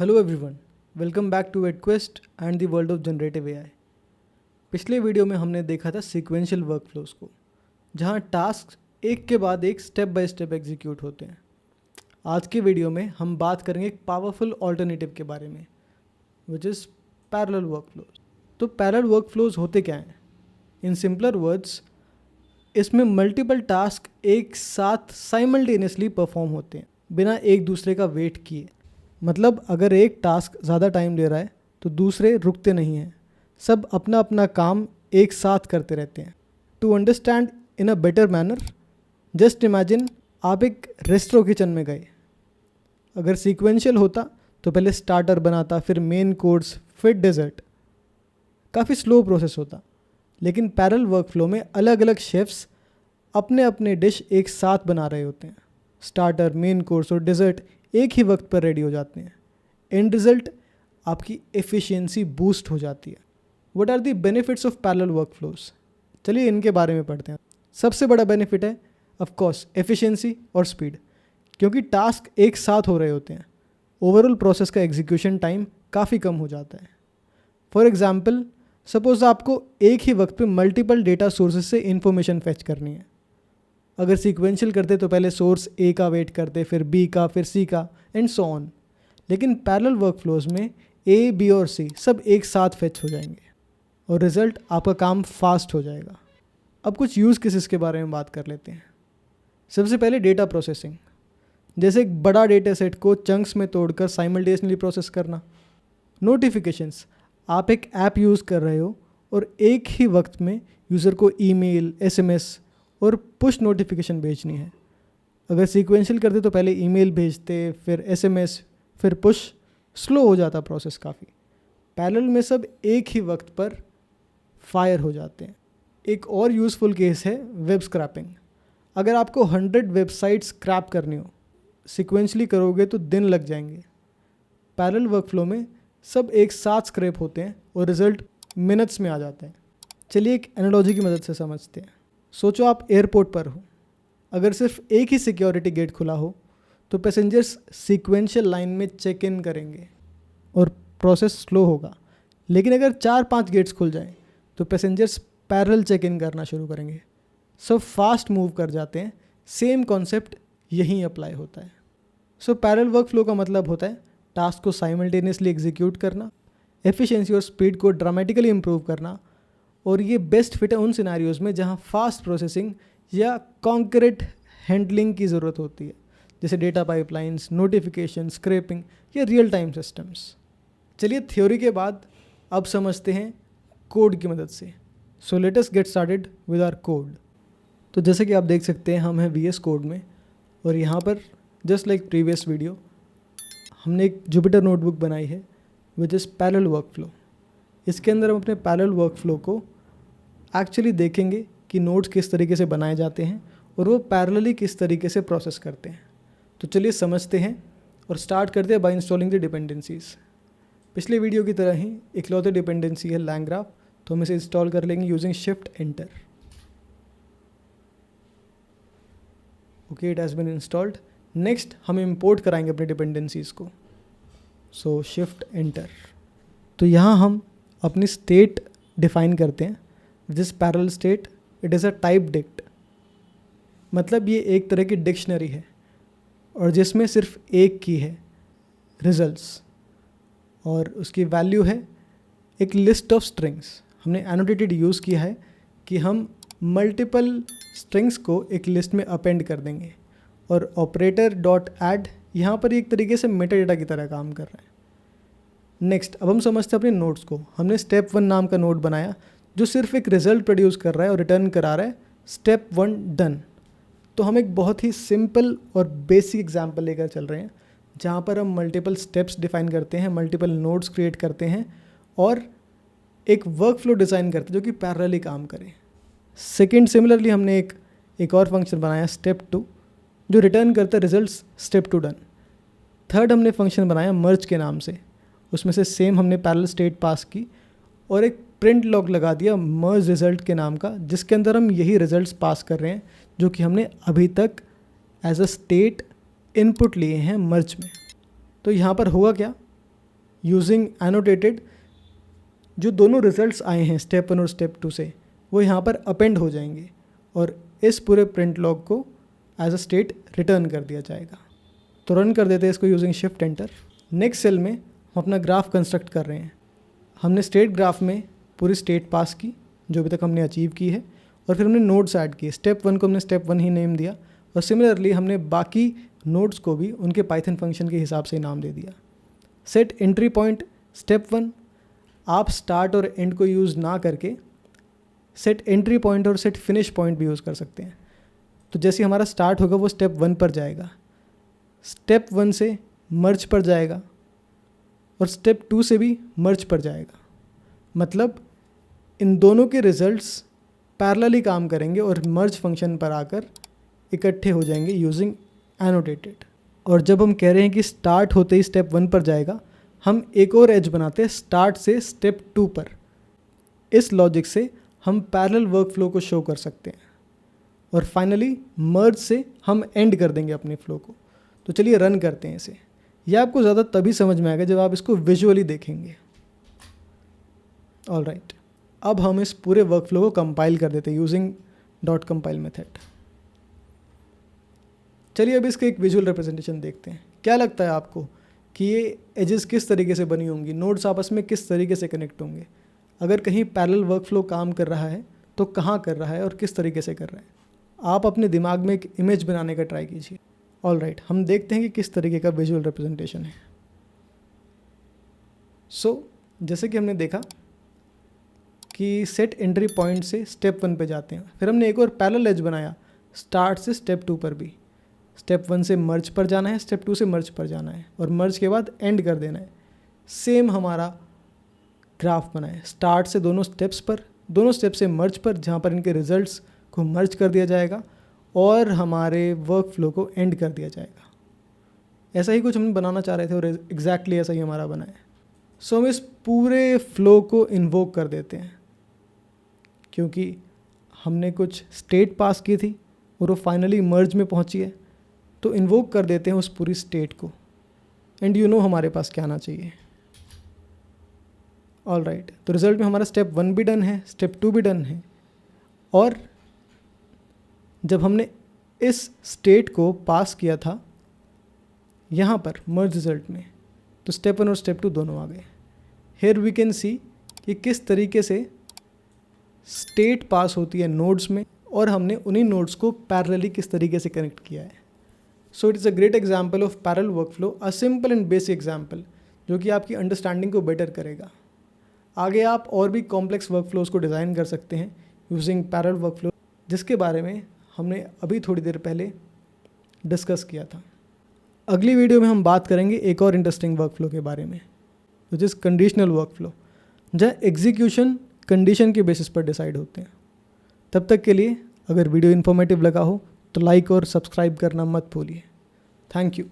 Hello everyone, welcome back to AdQuest and the world of generative AI. पिछले video में हमने देखा था सीक्वेंशियल वर्कफ्लोज को, जहां टास्क एक के बाद एक स्टेप बाय स्टेप एग्जीक्यूट होते हैं। आज के वीडियो में हम बात करेंगे एक पावरफुल ऑल्टरनेटिव के बारे में, विच इज़ पैरेलल वर्कफ्लोज। तो पैरेलल वर्कफ्लोज होते क्या हैं? इन सिंपलर वर्ड्स, इसमें मल्टीपल टास्क एक साथ साइमल्टेनियसली परफॉर्म होते हैं बिना एक दूसरे का वेट किए। मतलब अगर एक टास्क ज़्यादा टाइम ले रहा है तो दूसरे रुकते नहीं हैं, सब अपना अपना काम एक साथ करते रहते हैं। To understand in a better manner, just imagine आप एक रेस्टोरेंट किचन में गए। अगर सीक्वेंशियल होता तो पहले स्टार्टर बनाता, फिर मेन कोर्स, फिर डेजर्ट। काफ़ी स्लो प्रोसेस होता। लेकिन पैरेलल वर्कफ्लो में अलग अलग शेफ्स अपने अपने डिश एक साथ बना रहे होते हैं। स्टार्टर, मेन कोर्स और डेजर्ट एक ही वक्त पर रेडी हो जाते हैं। एंड रिजल्ट, आपकी एफिशिएंसी बूस्ट हो जाती है। What are the benefits of parallel workflows? चलिए इनके बारे में पढ़ते हैं। सबसे बड़ा बेनिफिट है ऑफ कोर्स एफिशिएंसी और स्पीड, क्योंकि टास्क एक साथ हो रहे होते हैं। ओवरऑल प्रोसेस का एग्जीक्यूशन टाइम काफ़ी कम हो जाता है। फॉर एग्जाम्पल, सपोज आपको एक ही वक्त पे मल्टीपल डेटा सोर्सेज से इंफॉर्मेशन फेच करनी है। अगर सीक्वेंशियल करते तो पहले सोर्स ए का वेट करते, फिर बी का, फिर सी का, एंड सो ऑन। लेकिन पैरेलल वर्कफ्लोज में ए, बी और सी सब एक साथ फेच हो जाएंगे और रिजल्ट आपका काम फास्ट हो जाएगा। अब कुछ यूज़ केसेस के बारे में बात कर लेते हैं। सबसे पहले डेटा प्रोसेसिंग, जैसे एक बड़ा डेटा सेट को चंक्स में तोड़कर साइमल्टेनियसली प्रोसेस करना। नोटिफिकेशंस, आप एक ऐप यूज़ कर रहे हो और एक ही वक्त में यूज़र को ईमेल, एसएमएस और पुश नोटिफिकेशन भेजनी है। अगर सीक्वेंशियल करते तो पहले ईमेल भेजते, फिर एसएमएस, फिर पुश। स्लो हो जाता प्रोसेस काफ़ी। पैरेलल में सब एक ही वक्त पर फायर हो जाते हैं। एक और यूज़फुल केस है वेब स्क्रैपिंग। अगर आपको 100 वेबसाइट्स स्क्रैप करनी हो, सीक्वेंशियली करोगे तो दिन लग जाएंगे। पैरेलल वर्कफ्लो में सब एक साथ स्क्रैप होते हैं और रिजल्ट मिनट्स में आ जाते हैं। चलिए एक एनालॉजी की मदद से समझते हैं। सोचो आप एयरपोर्ट पर हो। अगर सिर्फ एक ही सिक्योरिटी गेट खुला हो तो पैसेंजर्स सीक्वेंशियल लाइन में चेक इन करेंगे और प्रोसेस स्लो होगा। लेकिन अगर 4-5 गेट्स खुल जाएं तो पैसेंजर्स पैरेलल चेक इन करना शुरू करेंगे। सब फास्ट मूव कर जाते हैं। सेम कॉन्सेप्ट यहीं अप्लाई होता है। सो पैरेलल वर्कफ्लो का मतलब होता है टास्क को साइमल्टेनियसली एग्जीक्यूट करना, एफिशिएंसी और स्पीड को ड्रामेटिकली इम्प्रूव करना। और ये बेस्ट फिट है उन सिनेरियोज में जहाँ फास्ट प्रोसेसिंग या कॉन्क्रीट हैंडलिंग की ज़रूरत होती है, जैसे डेटा पाइपलाइंस, नोटिफिकेशन, स्क्रैपिंग या रियल टाइम सिस्टम्स। चलिए थ्योरी के बाद अब समझते हैं कोड की मदद से। So let us get started with our code. तो जैसे कि आप देख सकते हैं, हम हैं VS कोड में और यहाँ पर जस्ट लाइक प्रीवियस वीडियो हमने एक जुपिटर नोटबुक बनाई है विच इज़ पैरेलल वर्कफ्लो। इसके अंदर हम अपने पैरेलल वर्कफ्लो को एक्चुअली देखेंगे कि नोड्स किस तरीके से बनाए जाते हैं और वो पैरेलली किस तरीके से प्रोसेस करते हैं। तो चलिए समझते हैं और स्टार्ट करते हैं बाय इंस्टॉलिंग द डिपेंडेंसीज। पिछले वीडियो की तरह ही इकलौते डिपेंडेंसी है LangGraph, तो हम इसे इंस्टॉल कर लेंगे using shift enter. Okay, it has been installed. Next हम इंपोर्ट कराएंगे अपने डिपेंडेंसीज़ को। So shift enter. तो यहाँ हम अपनी स्टेट डिफाइन करते हैं। This parallel state, it is a type dict. मतलब ये एक तरह की डिक्शनरी है और जिसमें सिर्फ एक की है रिजल्ट्स, और उसकी वैल्यू है एक लिस्ट ऑफ स्ट्रिंग्स। हमने एनोटेटेड यूज़ किया है कि हम मल्टीपल स्ट्रिंग्स को एक लिस्ट में अपेंड कर देंगे। और ऑपरेटर डॉट ऐड यहाँ पर एक तरीके से मेटा डेटा की तरह काम कर रहा है। नेक्स्ट अब हम समझते हैं अपने नोड्स को। हमने स्टेप 1 नाम का नोड बनाया जो सिर्फ एक रिजल्ट प्रोड्यूस कर रहा है और रिटर्न करा रहा है स्टेप 1 डन। तो हम एक बहुत ही सिंपल और बेसिक एग्जांपल लेकर चल रहे हैं जहाँ पर हम मल्टीपल स्टेप्स डिफाइन करते हैं, मल्टीपल नोड्स क्रिएट करते हैं और एक वर्कफ्लो डिज़ाइन करते हैं जो कि पैरेलली काम करे। सेकेंड, सिमिलरली हमने एक और फंक्शन बनाया स्टेप 2 जो रिटर्न करता है रिजल्ट्स स्टेप 2 डन। थर्ड हमने फंक्शन बनाया मर्ज के नाम से, उसमें से सेम हमने पैरेलल स्टेट पास की और एक प्रिंट लॉग लगा दिया मर्ज रिजल्ट के नाम का, जिसके अंदर हम यही रिजल्ट्स पास कर रहे हैं जो कि हमने अभी तक एज अ स्टेट इनपुट लिए हैं मर्ज में। तो यहाँ पर होगा क्या, यूजिंग एनोटेटेड जो दोनों रिजल्ट्स आए हैं स्टेप 1 और स्टेप 2 से वो यहाँ पर अपेंड हो जाएंगे और इस पूरे प्रिंट लॉग को एज अ स्टेट रिटर्न कर दिया जाएगा। तो रन कर देते हैं इसको using shift enter. Next cell में हम अपना ग्राफ कंस्ट्रक्ट कर रहे हैं। हमने स्टेट ग्राफ में पूरी स्टेट पास की जो अभी तक हमने अचीव की है और फिर हमने नोड्स ऐड किए। स्टेप 1 को हमने स्टेप 1 ही नेम दिया और सिमिलरली हमने बाकी नोड्स को भी उनके पाइथन फंक्शन के हिसाब से नाम दे दिया। सेट एंट्री पॉइंट स्टेप 1, आप स्टार्ट और एंड को यूज़ ना करके सेट एंट्री पॉइंट और सेट फिनिश पॉइंट भी यूज़ कर सकते हैं। तो जैसे हमारा स्टार्ट होगा वो स्टेप 1 पर जाएगा, स्टेप 1 से मर्ज पर जाएगा और स्टेप 2 से भी मर्ज पर जाएगा। मतलब इन दोनों के रिजल्ट्स पैरेलली काम करेंगे और मर्ज फंक्शन पर आकर इकट्ठे हो जाएंगे यूजिंग एनोटेटेड। और जब हम कह रहे हैं कि स्टार्ट होते ही स्टेप 1 पर जाएगा, हम एक और एज बनाते हैं स्टार्ट से स्टेप 2 पर। इस लॉजिक से हम पैरेलल वर्कफ्लो को शो कर सकते हैं और फाइनली मर्ज से हम एंड कर देंगे अपने फ्लो को। तो चलिए रन करते हैं इसे। यह आपको ज़्यादा तभी समझ में आएगा जब आप इसको विजुअली देखेंगे। ऑलराइट, अब हम इस पूरे वर्कफ्लो को कंपाइल कर देते हैं यूजिंग .compile मेथड। चलिए अब इसके एक विजुअल रिप्रेजेंटेशन देखते हैं। क्या लगता है आपको कि ये एजेस किस तरीके से बनी होंगी, नोड्स आपस में किस तरीके से कनेक्ट होंगे? अगर कहीं पैरेलल वर्कफ्लो काम कर रहा है तो कहाँ कर रहा है और किस तरीके से कर रहा है? आप अपने दिमाग में एक इमेज बनाने का ट्राई कीजिए। ऑलराइट, हम देखते हैं कि किस तरीके का विजुअल रिप्रेजेंटेशन है। सो जैसे कि हमने देखा कि सेट एंट्री पॉइंट से स्टेप 1 पे जाते हैं, फिर हमने एक और पैरेलल एज बनाया स्टार्ट से स्टेप 2 पर भी। स्टेप 1 से मर्ज पर जाना है, स्टेप 2 से मर्ज पर जाना है और मर्ज के बाद एंड कर देना है। सेम हमारा ग्राफ बना है, स्टार्ट से दोनों स्टेप्स पर, दोनों स्टेप से मर्ज पर, जहाँ पर इनके रिजल्ट्स को मर्ज कर दिया जाएगा और हमारे वर्कफ्लो को एंड कर दिया जाएगा। ऐसा ही कुछ हम बनाना चाह रहे थे और एग्जैक्टली ऐसा ही हमारा बना है। सो हम इस पूरे फ्लो को इन्वोक कर देते हैं क्योंकि हमने कुछ स्टेट पास की थी और वो फाइनली मर्ज में पहुंची है। तो इन्वोक कर देते हैं उस पूरी स्टेट को एंड यू नो हमारे पास क्या आना चाहिए। ऑलराइट, तो रिजल्ट में हमारा स्टेप 1 भी डन है, स्टेप 2 भी डन है और जब हमने इस स्टेट को पास किया था यहाँ पर मर्ज रिजल्ट में, तो स्टेप 1 और स्टेप 2 दोनों आ गए। हेयर वी कैन सी कि किस तरीके से स्टेट पास होती है नोड्स में और हमने उन्हीं नोड्स को पैरेलली किस तरीके से कनेक्ट किया है। So it is a great example of parallel workflow, a simple and basic example जो कि आपकी अंडरस्टैंडिंग को बेटर करेगा। आगे आप और भी कॉम्प्लेक्स वर्कफ्लोज को डिज़ाइन कर सकते हैं यूजिंग पैरेलल वर्कफ्लो, जिसके बारे में हमने अभी थोड़ी देर पहले डिस्कस किया था। अगली वीडियो में हम बात करेंगे एक और इंटरेस्टिंग वर्कफ्लो के बारे में, विच इज़ कंडीशनल वर्कफ्लो, जहाँ एग्जीक्यूशन कंडीशन के बेसिस पर डिसाइड होते हैं। तब तक के लिए अगर वीडियो इन्फॉर्मेटिव लगा हो तो लाइक और सब्सक्राइब करना मत भूलिए। Thank you.